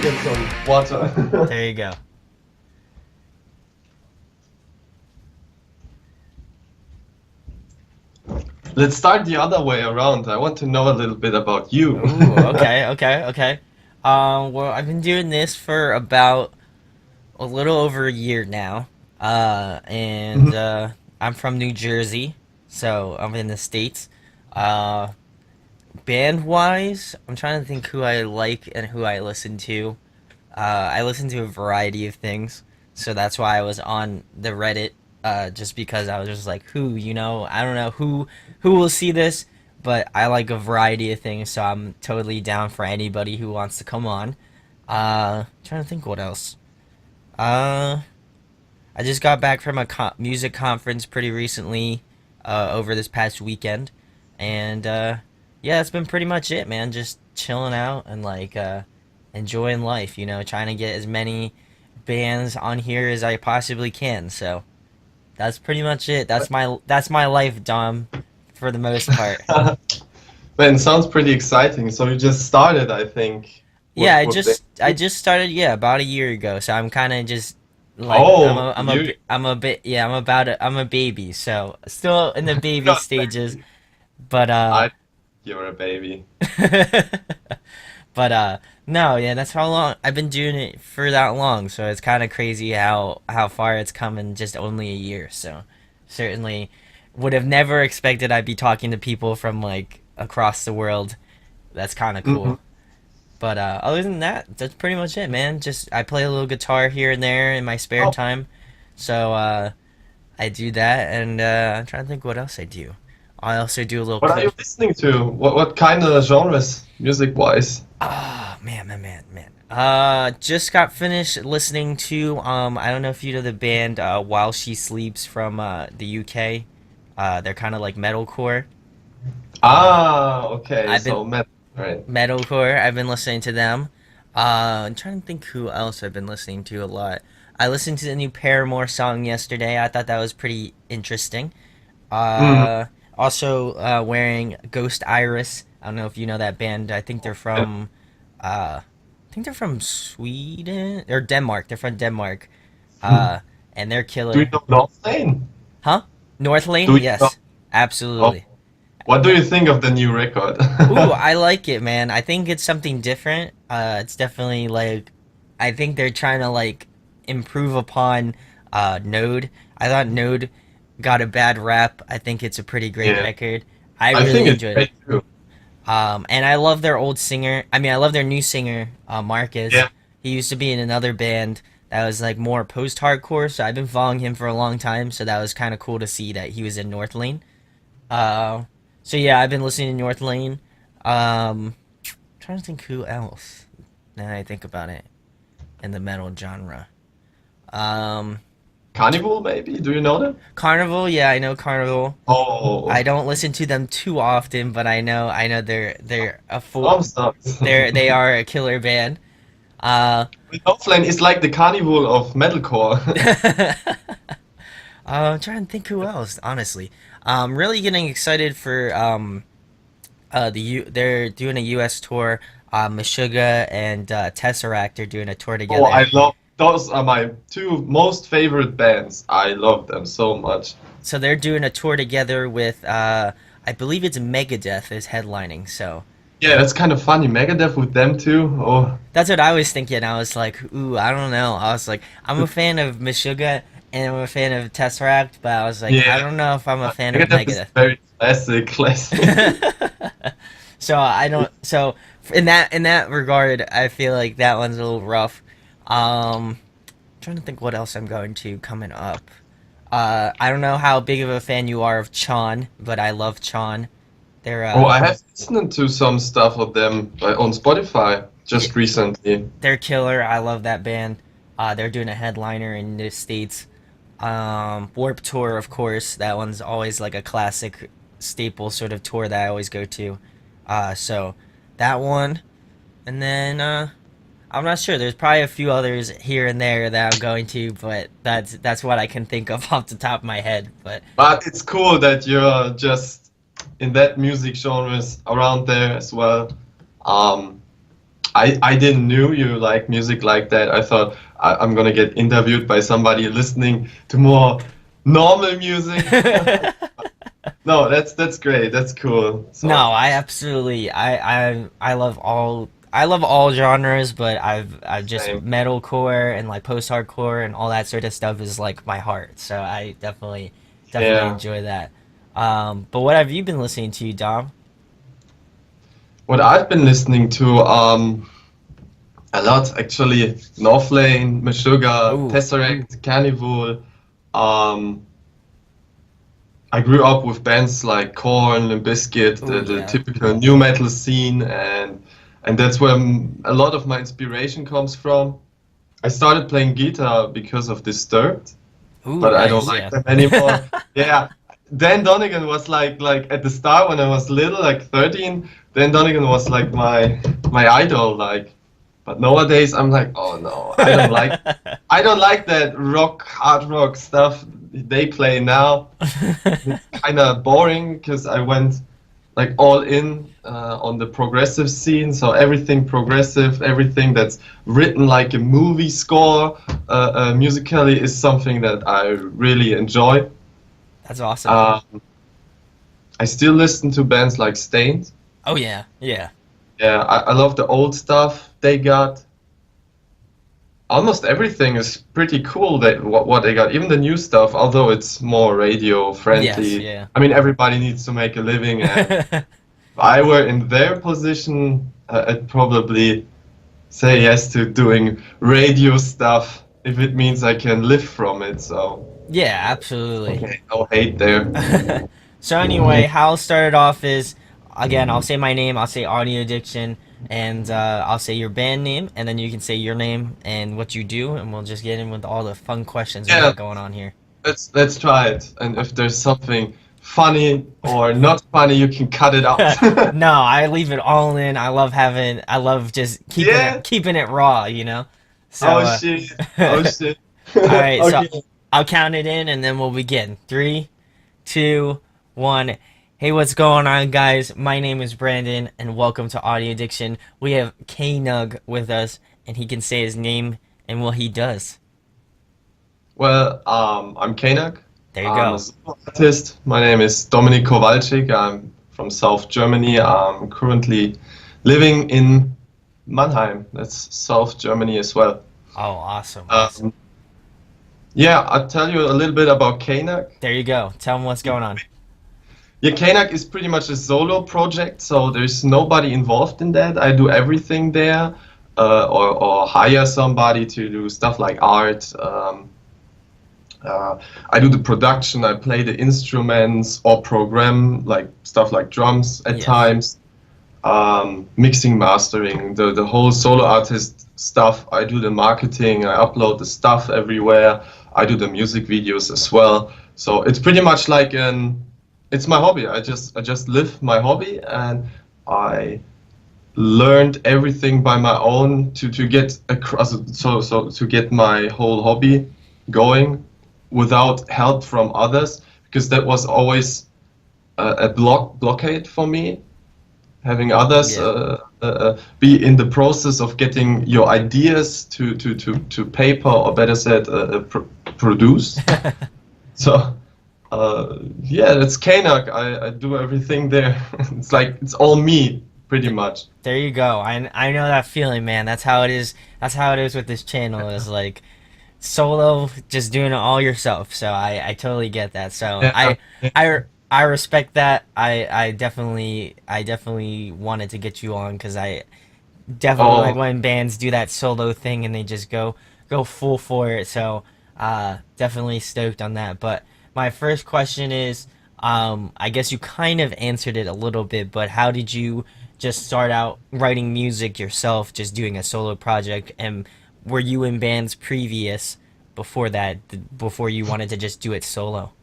get some water. There you go. Let's start the other way around. I want to know a little bit about you. Ooh, okay, okay, okay. Well, I've been doing this for about a little over a year now. And Mhm. I'm from New Jersey, so I'm in the States. Uh, Band wise, I'm trying to think who I like and who I listen to. I listen to a variety of things, so that's why I was on the Reddit. Just because I was just like, I don't know who will see this, but I like a variety of things, so I'm totally down for anybody who wants to come on. Trying to think what else. Uh, I just got back from a music conference pretty recently, over this past weekend, and yeah, that's been pretty much it, man. Just chilling out and like enjoying life, trying to get as many bands on here as I possibly can. So that's pretty much it. That's my life, Dom, for the most part. Man, sounds pretty exciting. So you just started, I think. Yeah, What I what they just I just started, yeah, about a year ago. So I'm kind of just like Oh, you I'm a bit yeah, I'm a baby. So still in the baby got stages, baby. but I you're a baby. but no, yeah, that's how long I've been doing it for that long. So it's kind of crazy how far it's come in just only a year. So certainly would have never expected I'd be talking to people from like across the world. That's kind of Hmm. cool. But other than that, that's pretty much it, man. Just I play a little guitar here and there in my spare Oh, time. So I do that, and I'm trying to think what else I do. I also do a little what are clip. you listening to? What kind of genres, music-wise? Ah, man, man, man, man. Just got finished listening to I don't know if you know the band While She Sleeps from the UK. They're kind of like metalcore. Uh, Ah, okay. I've been So metal, right? metalcore. I've been listening to them. I'm trying to think who else I've been listening to a lot. I listened to the new Paramore song yesterday. I thought that was pretty interesting. Mm. Uh, Also wearing Ghost Iris. I don't know if you know that band. I think they're from Sweden or Denmark. They're from Denmark. Hmm. And they're Do you killer. know North Lane? Huh? North Do Lane? you know? Yes, Oh, absolutely. what do you think of the new record? Ooh, I like it, man. I think it's something different. It's definitely like, I think they're trying to like improve upon Node. I thought Node got a bad rap. I think it's a pretty great Yeah, record. I I think really it's enjoyed it. great too. And I love their old singer. I mean, I love their new singer, Marcus. Yeah. He used to be in another band that was like more post-hardcore, so I've been following him for a long time. So that was kind of cool to see that he was in North Lane. Uh, so yeah, I've been listening to North Lane. Um, Trying to think who else. Now that I think about it, in the metal genre. Um, Carnival, maybe? Do you know them? Carnival, yeah, I know Carnival. Oh, I don't listen to them too often, but I know they're a full some songs. they are a killer band. Uh, Northland is like the carnival of metalcore. I'm trying to think who else. Honestly, I'm really getting excited for they're doing a U.S. tour. Meshuggah and Tesseract are doing a tour Oh, together. I love those are my two most favorite bands. I love them so much. So they're doing a tour together with I believe it's Megadeth is headlining. So Yeah, that's kind of funny. Megadeth with them too. Oh, that's what I was thinking. I was like, ooh, I don't know. I was like, I'm a fan of Meshuggah and I'm a fan of Tesseract, but I was like, I yeah. don't know if I'm a fan of Megadeth is Megadeth. very classic, classic. So I don't. So in that regard, I feel like that one's a little rough. Trying to think what else I'm going to coming up. I don't know how big of a fan you are of Chon, but I love Chon. They're Oh, I have listened to some stuff of them on Spotify yeah, just recently. they're killer. I love that band. They're doing a headliner in the states. Warp Tour, of course. That one's always like a classic staple sort of tour that I always go to. So that one, and then I'm not sure. There's probably a few others here and there that I'm going to, but that's what I can think of off the top of my head. But But it's cool that you're just in that music genres around there as well. Um, I didn't knew you like music like that. I thought I'm gonna get interviewed by somebody listening to more normal music. No, that's great. That's cool. No, So I absolutely I love all genres, but I've just same. metalcore and like post hardcore and all that sort of stuff is like my heart. So I definitely Yeah. enjoy that. But what have you been listening to, Dom? What I've been listening to, a lot actually. Northlane, Meshuggah, Ooh, Tesseract, Carnival. Um, I grew up with bands like Korn and Biscuit, ooh the yeah. typical new metal scene, and that's where a lot of my inspiration comes from. I started playing guitar because of Disturbed, Ooh, but I don't nice, like yeah. them anymore. Yeah, Dan Donegan was like at the start when I was little, like 13. Dan Donegan was like my idol, like. But nowadays I'm like, oh no, I don't like that rock, hard rock stuff they play now. It's kind of boring because I went like all in on the progressive scene. So everything progressive, everything that's written like a movie score musically is something that I really enjoy. That's awesome. Uh, I still listen to bands like Stained. Oh yeah, yeah. Yeah, I love the old stuff they got. Almost everything is pretty cool that what they got, even the new stuff, although it's more radio Yes, friendly. yeah. I mean, everybody needs to make a living, and if I were in their position, I'd probably say yes to doing radio stuff if it means I can live from it. So, Yeah, absolutely. okay, no hate there. So anyway, how I'll start it off is again I'll say my name, I'll say audio addiction, and I'll say your band name, and then you can say your name and what you do, and we'll just get in with all the fun questions we Yeah, got going on here. let's try it. And if there's something funny or not funny, you can cut it out. No, I leave it all in. I love just Yeah. keeping it raw, you know. So Oh shit. Oh all shit. right, so Okay. I'll count it in, and then we'll begin. Three, two, one. Hey, what's going on, guys? My name is Brandon, and welcome to Audio Addiction. We have Caynug with us, and he can say his name and what he does. Well, I'm Caynug. There you I'm a go. solo artist. My name is Dominik Kowalczyk. I'm from South Germany. I'm currently living in Mannheim. That's South Germany as well. Oh, awesome, awesome. Um, yeah, I'll tell you a little bit about Caynug. There you go. Tell him what's going on. Yeah, Caynug is pretty much a solo project, so there's nobody involved in that. I do everything there, or hire somebody to do stuff like art. I do the production, I play the instruments or program like stuff like drums at Yes. times, mixing, mastering, the whole solo artist stuff. I do the marketing, I upload the stuff everywhere. I do the music videos as well. So it's pretty much like it's my hobby. I just live my hobby, and I learned everything by my own to get across, so to get my whole hobby going without help from others, because that was always a blockade for me, having others Yeah. be in the process of getting your ideas to paper, or better said, produced. So yeah, that's Kanak. I do everything there. It's like it's all me pretty much. There you go. I know that feeling, man. That's how it is. That's how it is with this channel. Is like solo, just doing it all yourself. So I totally get that. So Yeah, yeah. I respect that. I definitely wanted to get you on because I definitely like Oh, when bands do that solo thing and they just go full for it. So definitely stoked on that. But my first question is, I guess you kind of answered it a little bit, but how did you just start out writing music yourself, just doing a solo project, and were you in bands previous before that, before you wanted to just do it solo?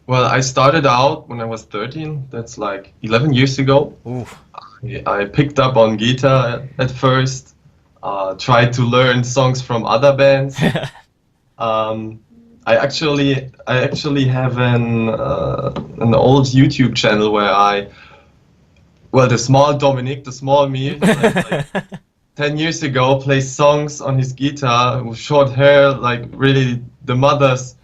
well, I started out when I was 13. That's like 11 years ago. Ooh. I picked up on guitar at first, tried to learn songs from other bands. Um, I actually have an old YouTube channel where I well, the small Dominic, the small me, like 10 years ago, plays songs on his guitar with short hair, like really the mother's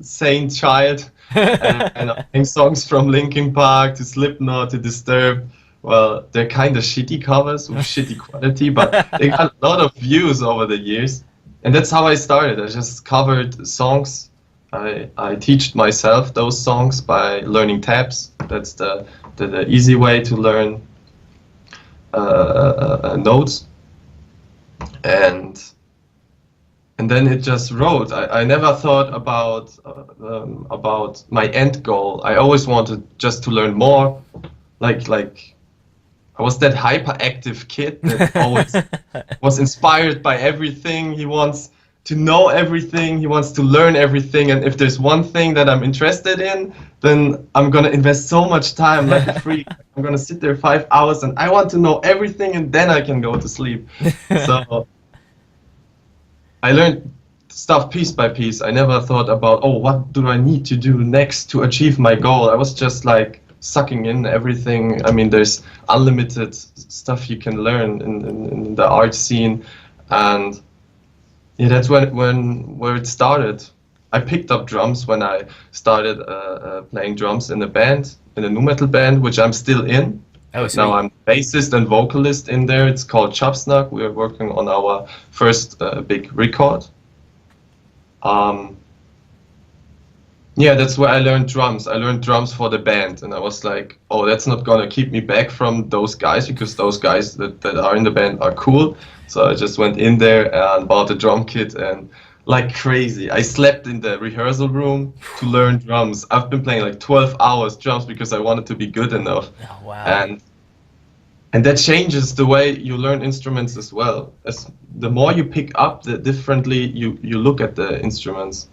sane child, and I sing songs from Linkin Park to Slipknot to Disturbed. Well, they're kind of shitty covers with shitty quality, but they got a lot of views over the years. And that's how I started. I just covered songs. I teached myself those songs by learning tabs. That's the easy way to learn notes. And and then it just wrote. I never thought about my end goal. I always wanted just to learn more. Like I was that hyperactive kid that always was inspired by everything. He wants to know everything. He wants to learn everything. And if there's one thing that I'm interested in, then I'm gonna invest so much time like a freak. I'm gonna sit there 5 hours and I want to know everything, and then I can go to sleep. So I learned stuff piece by piece. I never thought about, oh, what do I need to do next to achieve my goal? I was just like sucking in everything. I mean, there's unlimited stuff you can learn in the art scene, and yeah, that's where it started. I picked up drums when I started playing drums in a band, in a nu metal band, which I'm still in. Oh, But now sweet. I'm bassist and vocalist in there. It's called Chopsnug. We're working on our first big record. Um, yeah, that's where I learned drums. I learned drums for the band, and I was like, oh, that's not gonna keep me back from those guys, because those guys that are in the band are cool. So I just went in there and bought a drum kit, and like crazy, I slept in the rehearsal room to learn drums. I've been playing like 12 hours drums because I wanted to be good enough. Oh, wow. And and that changes the way you learn instruments as well. As the more you pick up, the differently you look at the instruments,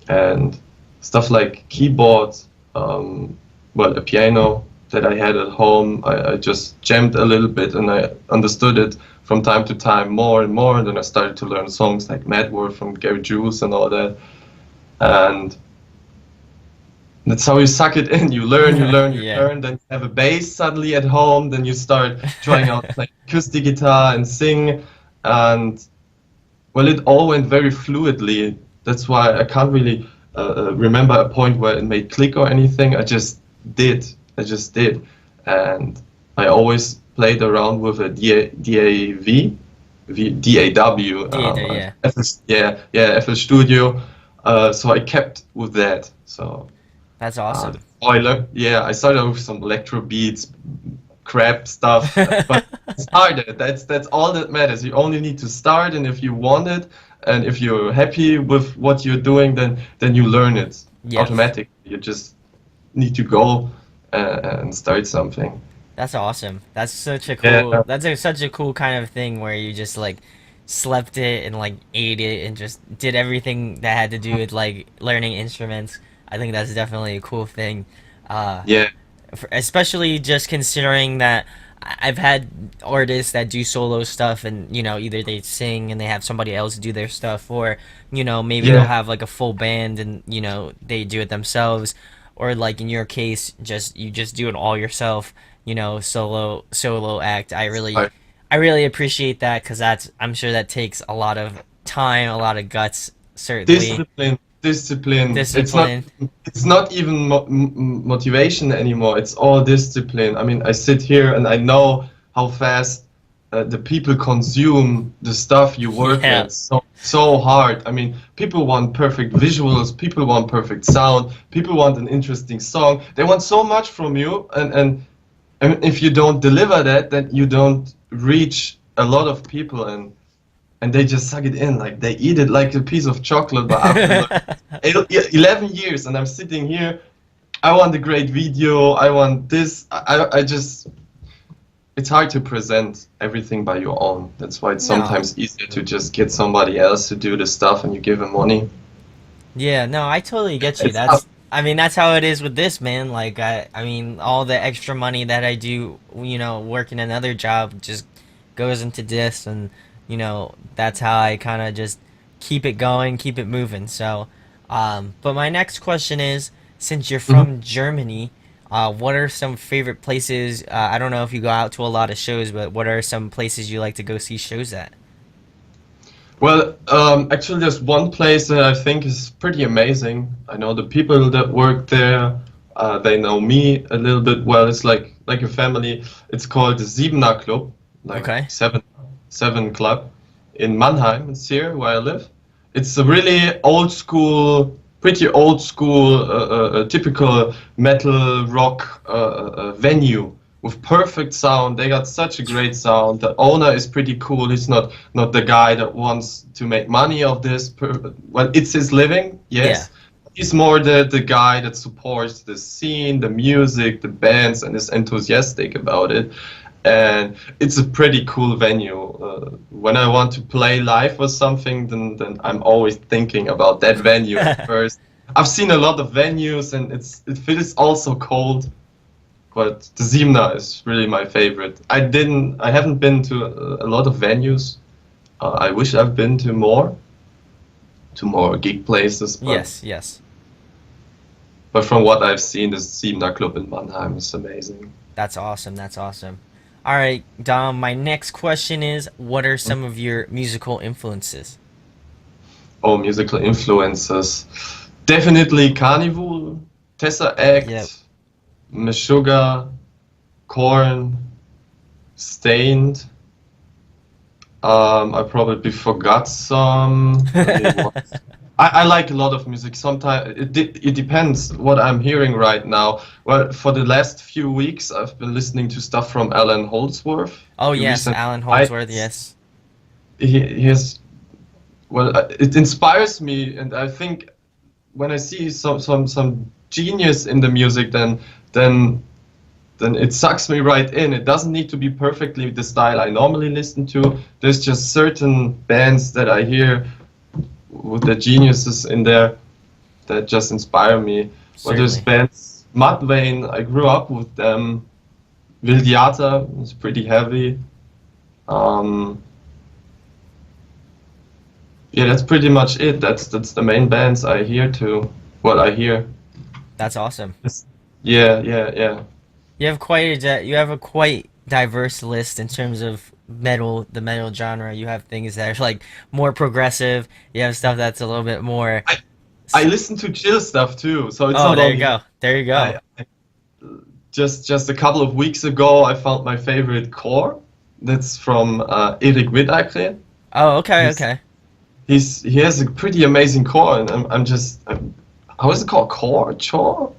and stuff like keyboards, well, a piano that I had at home. I just jammed a little bit and I understood it from time to time more and more. And then I started to learn songs like Mad World from Gary Jules and all that. And that's how you suck it in. You Yeah. learn. Then you have a bass suddenly at home. Then you start trying out playing acoustic guitar and sing. And well, it all went very fluidly. That's why I can't really remember a point where it made click or anything. I just did. I just did. And I always played around with a DAW, Theater, yeah. yeah, FL Studio. So I kept with that. So. That's awesome. The spoiler, yeah, I started with some electro beats, crap stuff, but I started. That's all that matters. You only need to start, and if you want it, and if you're happy with what you're doing, then you learn it Yes. automatically. You just need to go and start something. That's awesome. That's such a cool. Yeah, Such a cool kind of thing where you just like slept it and like ate it and just did everything that had to do with like learning instruments. I think that's definitely a cool thing. Uh, yeah, Especially just considering that I've had artists that do solo stuff and either they sing and they have somebody else do their stuff, or maybe they'll yeah. have like a full band and they do it themselves, or like in your case just you just do it all yourself, solo act. Right. I really appreciate that because I'm sure that takes a lot of time, a lot of guts, certainly. Discipline. Discipline. It's not even motivation anymore. It's all discipline. I mean, I sit here and I know how fast the people consume the stuff you work Yeah. at. So hard. I mean, people want perfect visuals. People want perfect sound. People want an interesting song. They want so much from you, and if you don't deliver that, then you don't reach a lot of people, and they just suck it in, like they eat it like a piece of chocolate. But after like 11 years, and I'm sitting here, I want a great video, I want this. I just, it's hard to present everything by your own. That's why it's No. sometimes easier to just get somebody else to do the stuff and you give them money. Yeah, no, I totally get you. It's tough. I mean, that's how it is with this, man. Like, I mean, all the extra money that I do, working another job just goes into this, and, that's how I kind of just keep it going, keep it moving. So, but my next question is, since you're Mhm. from Germany, What are some favorite places? I don't know if you go out to a lot of shows, but what are some places you like to go see shows at? Well, actually, there's one place that I think is pretty amazing. I know the people that work there. They know me a little bit well. It's like a family. It's called the Siebener Club, like Okay. seven club in Mannheim. It's here where I live. It's a really old school, pretty old school, typical metal rock venue with perfect sound. They got such a great sound. The owner is pretty cool. He's not the guy that wants to make money of this. Well, it's his living, Yeah. yes. He's more the guy that supports the scene, the music, the bands, and is enthusiastic about it. And it's a pretty cool venue. When I want to play live or something, then I'm always thinking about that venue at first. I've seen a lot of venues, and it feels also cold, but the Zimna is really my favorite. I haven't been to a lot of venues. I wish I've been to more gig places, Yes, yes. but from what I've seen, the Zimna Club in Mannheim is amazing. That's awesome. That's awesome. All right, Dom, my next question is what are some of your musical influences? Oh, musical influences. Definitely Carnival, Tessa Yep. Act, Meshuggah, Korn, Stained. I probably forgot some. I like a lot of music. Sometimes it depends what I'm hearing right now. Well, for the last few weeks, I've been listening to stuff from Alan Holdsworth. Oh, He yes, recently Alan died. Holdsworth, yes. He has well, it inspires me, and I think when I see some genius in the music, then then it sucks me right in. It doesn't need to be perfectly the style I normally listen to. There's just certain bands that I hear with the geniuses in there that just inspire me. Well, there's Certainly. bands, Mudvayne, I grew up with them. Vildiata is pretty heavy. Um, yeah, that's pretty much it. That's the main bands I hear to. What I hear. That's awesome. Yes. Yeah, yeah, yeah. You have a quite diverse list in terms of the metal genre. You have things that are like more progressive. You have stuff that's a little bit more. I I listen to chill stuff too, so it's Oh, not there you only go. There you go. I just a couple of weeks ago I found my favorite core. That's from Erik Widakre. Oh, okay, He's okay. he has a pretty amazing core, and how is it called? Core? Chore?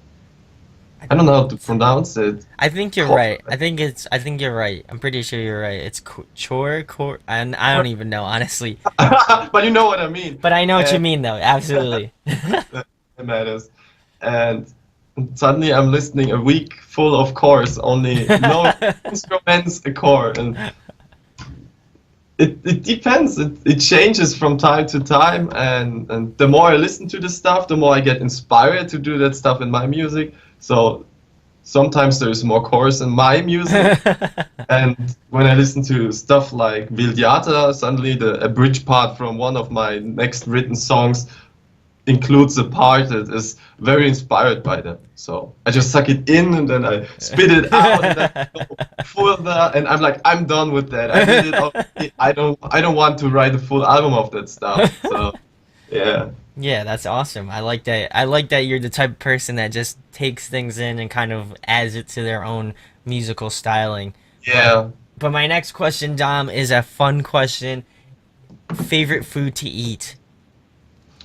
I, I don't know how to pronounce it. I think you're Core. right. I think you're right. I'm pretty sure you're right. It's chore, core, and I don't even know honestly. But you know what I mean. But I know what you And mean though. Absolutely. that matters. And suddenly I'm listening a week full of chords, only no instruments, a chord, and it depends. It changes from time to time, and the more I listen to the stuff, the more I get inspired to do that stuff in my music. So sometimes there's more chorus in my music, and when I listen to stuff like Vildiata, suddenly a bridge part from one of my next written songs includes a part that is very inspired by them. So I just suck it in and then I spit it out and then I go further and I'm like, I'm done with that. I did it already. I don't want to write a full album of that stuff. So yeah. Yeah, that's awesome. I like that. I like that you're the type of person that just takes things in and kind of adds it to their own musical styling. But Yeah. but my next question, Dom, is a fun question. Favorite food to eat?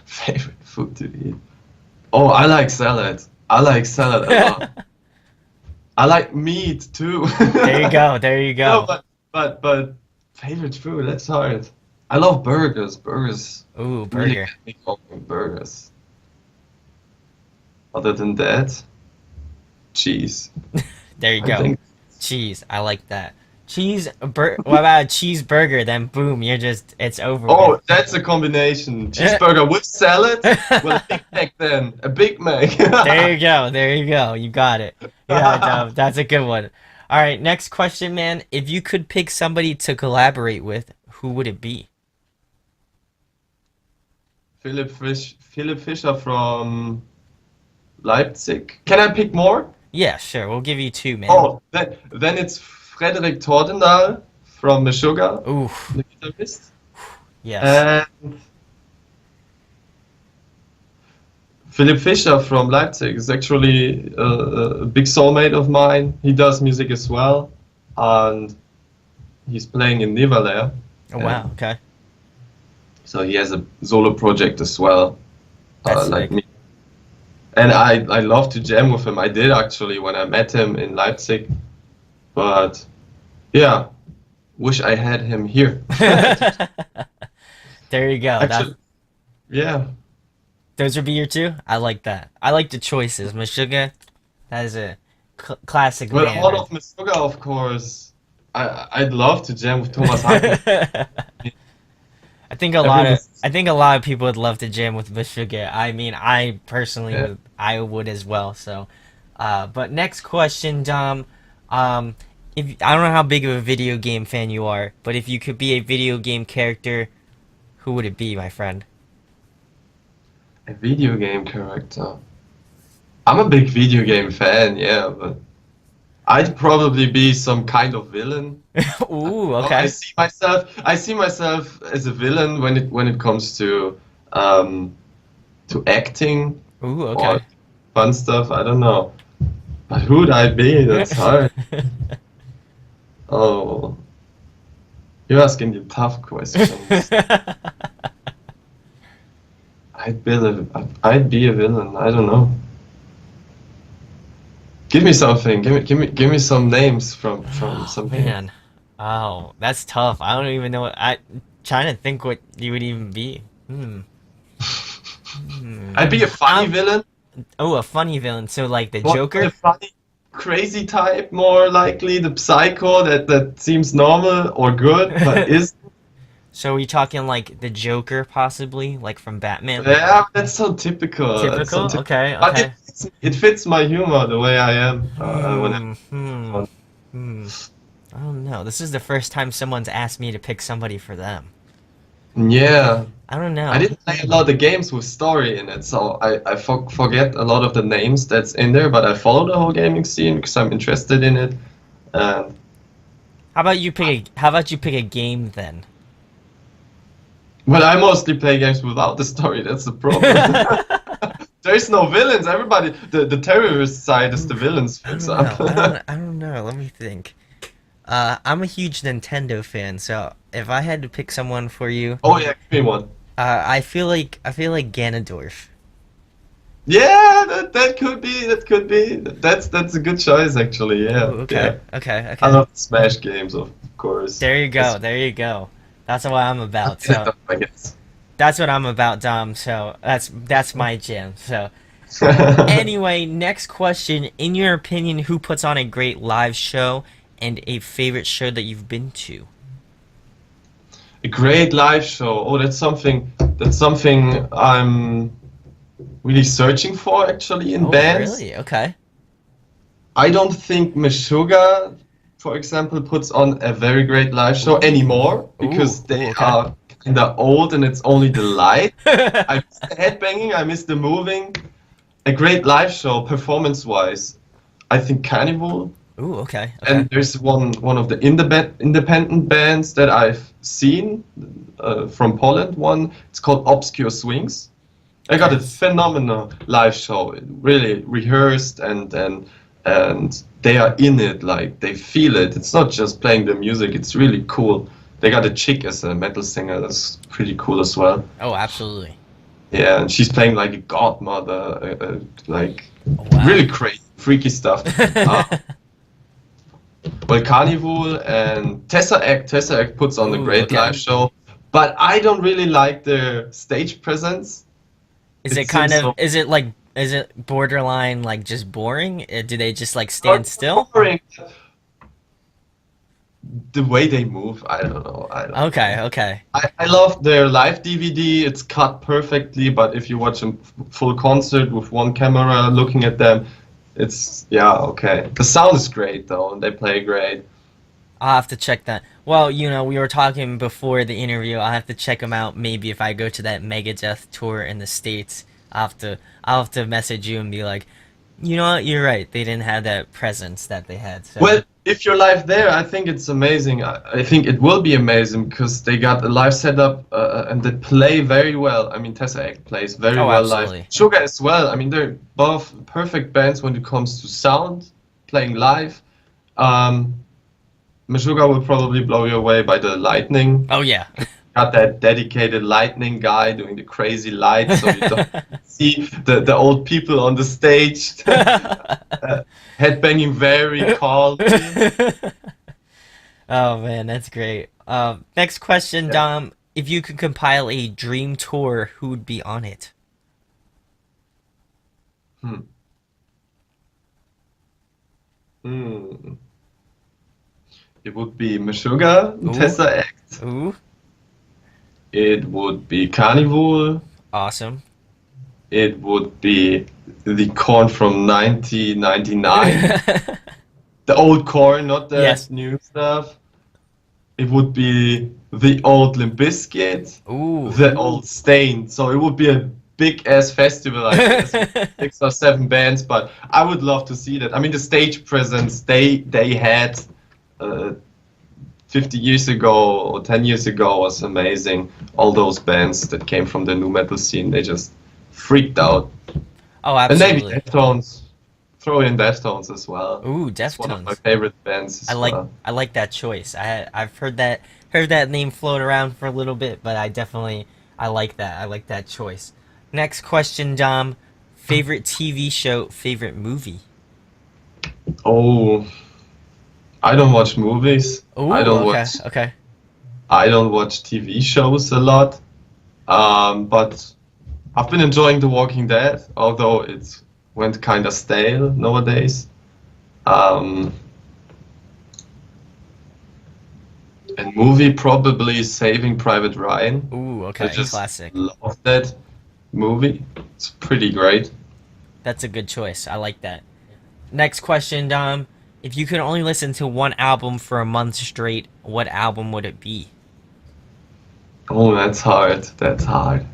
Favorite food to eat. Oh, I like salad. I like salad a lot. I like meat too. There you go. There you No, go. but favorite food, that's hard. I love burgers. Burgers Ooh, really burger. get me going, burgers. Other than that, cheese. There you I go. think. Cheese. I like that. What about a cheeseburger? Then boom, it's over with. Oh, that's a combination. Cheeseburger with salad? Well, a Big Mac then. A Big Mac. There you go. There you go. You got it. Yeah, Dom. That's a good one. All right, next question, man. If you could pick somebody to collaborate with, who would it be? Philip Fischer from Leipzig. Can I pick more? Yeah, sure. We'll give you two, man. Oh, then it's Frederick Tordendahl from Meshuggah, Ooh, the guitarist. yes. And Philip Fischer from Leipzig is actually a big soulmate of mine. He does music as well, and he's playing in Nivaler, Oh, wow. and Okay. so he has a solo project as well, That's like sick. me. And I love to jam with him. I did actually when I met him in Leipzig, but yeah, wish I had him here. There you go. That Actually, yeah. those would be your two. I like that. I like the choices. Meshuggah, that is a classic Well, band all right of Meshuggah, of course. I'd love to jam with Thomas Hagen. there. Every I think a lot of people would love to jam with Meshuggah. I mean, I personally yeah. I would as well. So, but next question, Dom. Um, if I don't know how big of a video game fan you are, but if you could be a video game character, who would it be, my friend? A video game character. I'm a big video game fan, yeah, but I'd probably be some kind of villain. Ooh, Oh, I okay. see myself as a villain when it comes um to acting Ooh, or okay. fun stuff. I don't know. But who'd I be? That's hard. Oh, you're asking the tough questions. I'd be a villain. I don't know. Give me something. Give me some names from Oh some games. man. Oh, that's tough. I don't even know I trying to think what you would even be. Hmm. Hmm. I'd be a funny I'm villain. Oh, a funny villain. So like the Not the Joker? funny, crazy type, more likely the psycho that seems normal or good, but is. So are we talking like the Joker possibly, like from Batman? Yeah, that's so typical. That's so Typical? typical. Okay, But okay. it fits my humor the way I am. When Hmm, hmm, hmm. I don't know. This is the first time someone's asked me to pick somebody for them. yeah, I don't I know. didn't play a lot of games with story in it, so I forget a lot of the names that's in there. But I follow the whole gaming scene because I'm interested in it. And How about you pick a game then? well, I mostly play games without the story. That's the problem. There is no villains. Everybody, the terrorist side is the Oof. villains, for I don't know. example. I don't know. Let me think. I'm a huge Nintendo fan, so if I had to pick someone for you, Oh yeah, give me one. I feel like Ganondorf. Yeah, that could be. That's a good choice actually. Yeah, Ooh, okay, yeah. okay, I okay. love Smash games, of course. There you go. That's There you go. That's what I'm about. So I guess. that's what I'm about, Dom. So that's my jam. So anyway, next question. In your opinion, who puts on a great live show and a favorite show that you've been to? A great live show. Oh, that's something I'm really searching for actually in Oh, bands. really? Okay. I don't think Meshuggah, for example, puts on a very great live show Ooh. anymore because they Ooh, okay. are kinda old and it's only the light. I miss the headbanging, I miss the moving. A great live show, performance-wise, I think Carnival. Ooh, okay, okay. And there's one of the independent bands that I've seen from Poland. One, it's called Obscure Swings. I got Okay. a phenomenal live show. It really rehearsed and they are in it, like they feel it. It's not just playing the music, it's really cool. They got a chick as a metal singer, that's pretty cool as well. Oh, absolutely. Yeah, and she's playing like a godmother, like Oh, wow. really crazy, freaky stuff. Uh, well, Carnival and Tesseract puts on a Ooh, great live okay. show, but I don't really like their stage presence. Is It it kind seems of so is it borderline like just boring? Do they just like stand still? boring. The way they move, I don't know. I don't Okay, know. okay. I love their live DVD. It's cut perfectly, but if you watch a full concert with one camera looking at them, it's yeah, okay. The sound is great though, and they play great. I'll have to check that. Well, we were talking before the interview. I'll have to check them out. Maybe if I go to that Megadeth tour in the States, I'll have to message you and be like, You know what? You're right. They didn't have that presence that they had. So, Well, if you're live there, I think it's amazing. I think it will be amazing because they got a live setup and they play very well. I mean, Tessa Egg plays very oh, well live. absolutely. Sugar as well. I mean, they're both perfect bands when it comes to sound, playing live. Um, Meshuggah will probably blow you away by the lightning. Oh yeah. Got that dedicated lightning guy doing the crazy lights, so you don't see the old people on the stage headbanging very calmly. Oh man, that's great. Next question, Yeah. Dom. If you could compile a dream tour, who would be on it? Hmm. Hmm. It would be Meshuggah and Ooh, Tessa Act. ooh, It would be Carnival. awesome. It would be the corn from 1999. The old corn, not Yes. that new stuff. It would be the old Limp Bizkit, Ooh. the old Stain. So it would be a big ass festival, I guess, with 6 or 7 bands. But I would love to see that. I mean, the stage presence they had uh, 50 years ago or 10 years ago was amazing. All those bands that came from the new metal scene, they just freaked out. Oh, And maybe absolutely. Deftones. Throw in Deftones as well. Ooh, It's one of my Deftones. favorite bands as well. I like that choice. I've heard that name float around for a little bit, but I like that. I like that choice. Next question, Dom. Favorite TV show, favorite movie? Oh, I don't watch movies. I Ooh, don't okay, watch okay. I don't watch TV shows a lot. But I've been enjoying The Walking Dead, although it went kind of stale nowadays. Um, and movie probably Saving Private Ryan. Ooh, I okay, just classic. love that movie. It's pretty great. That's a good choice. I like that. Next question, Dom. If you could only listen to one album for a month straight, what album would it be? Oh, that's hard. That's hard.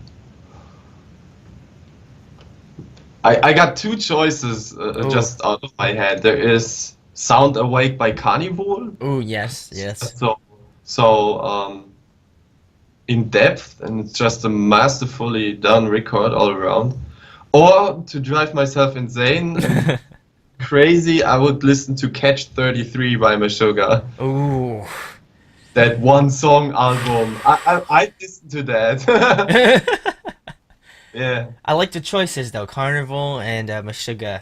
I got two choices Ooh, just out of my head. There is Sound Awake by Carnival. ooh, yes, It's yes. just so in depth, and it's just a masterfully done record all around. Or to drive myself insane and crazy, I would listen to Catch 33 by Meshuggah. Ooh. That one song album. I listen to that. Yeah. I like the choices though. Carnival and Meshuggah,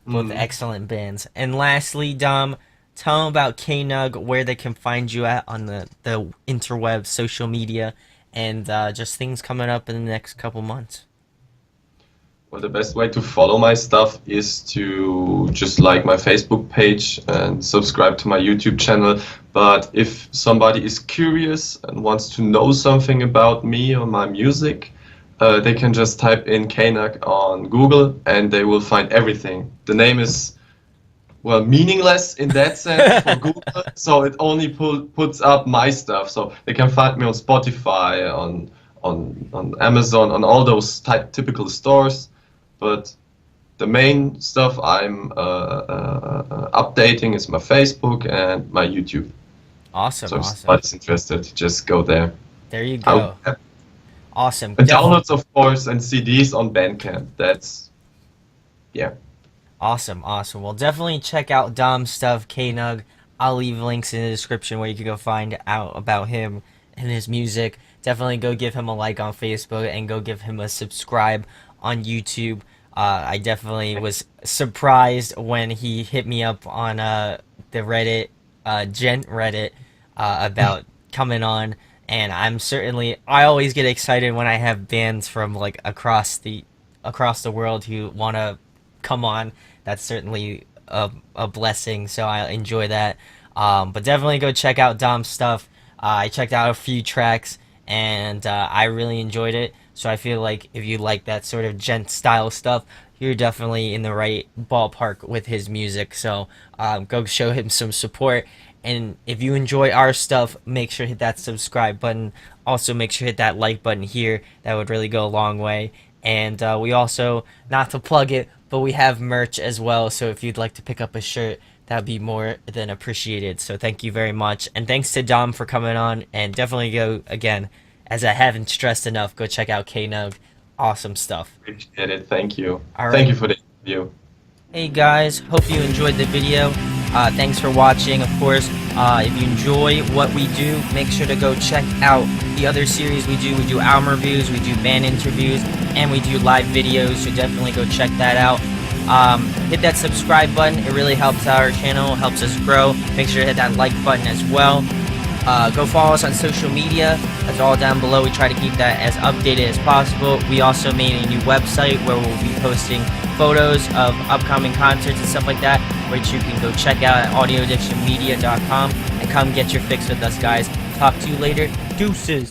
both Mm. excellent bands. And lastly, Dom, tell them about Caynug, where they can find you at on the interweb, social media, and just things coming up in the next couple months. Well, the best way to follow my stuff is to just like my Facebook page and subscribe to my YouTube channel. But if somebody is curious and wants to know something about me or my music, they can just type in Kanak on Google and they will find everything. The name is, well, meaningless in that sense for Google, so it only puts up my stuff. So they can find me on Spotify, on Amazon, on all those typical stores. But the main stuff I'm updating is my Facebook and my YouTube. Awesome, So if awesome. somebody's interested, just go there. There you I'll, go. Awesome. and downloads, of course, and CDs on Bandcamp. That's, yeah. Awesome, awesome. Well, definitely check out Dom's stuff, Knug. I'll leave links in the description where you can go find out about him and his music. Definitely go give him a like on Facebook and go give him a subscribe on YouTube. I definitely was surprised when he hit me up on the Reddit, Gent Reddit, about coming on. And I always get excited when I have bands from like across the world who want to come on. That's certainly a blessing. So I enjoy that. But definitely go check out Dom's stuff. I checked out a few tracks and I really enjoyed it. So I feel like if you like that sort of gent style stuff, you're definitely in the right ballpark with his music. So go show him some support. And if you enjoy our stuff, make sure to hit that subscribe button. Also, make sure to hit that like button here. That would really go a long way. And we also, not to plug it, but we have merch as well. So if you'd like to pick up a shirt, that'd be more than appreciated. So thank you very much, and thanks to Dom for coming on. And definitely go again, as I haven't stressed enough. Go check out Caynug. Awesome stuff. Appreciate it. Thank you. All Thank right. you for the interview. Hey guys, hope you enjoyed the video. Thanks for watching. Of course, if you enjoy what we do, make sure to go check out the other series we do. We do album reviews, we do band interviews, and we do live videos, so definitely go check that out. Hit that subscribe button. It really helps our channel, helps us grow. Make sure to hit that like button as well. Go follow us on social media. That's all down below. We try to keep that as updated as possible. We also made a new website where we'll be posting photos of upcoming concerts and stuff like that, which you can go check out at audioaddictionmedia.com and come get your fix with us, guys. Talk to you later. Deuces.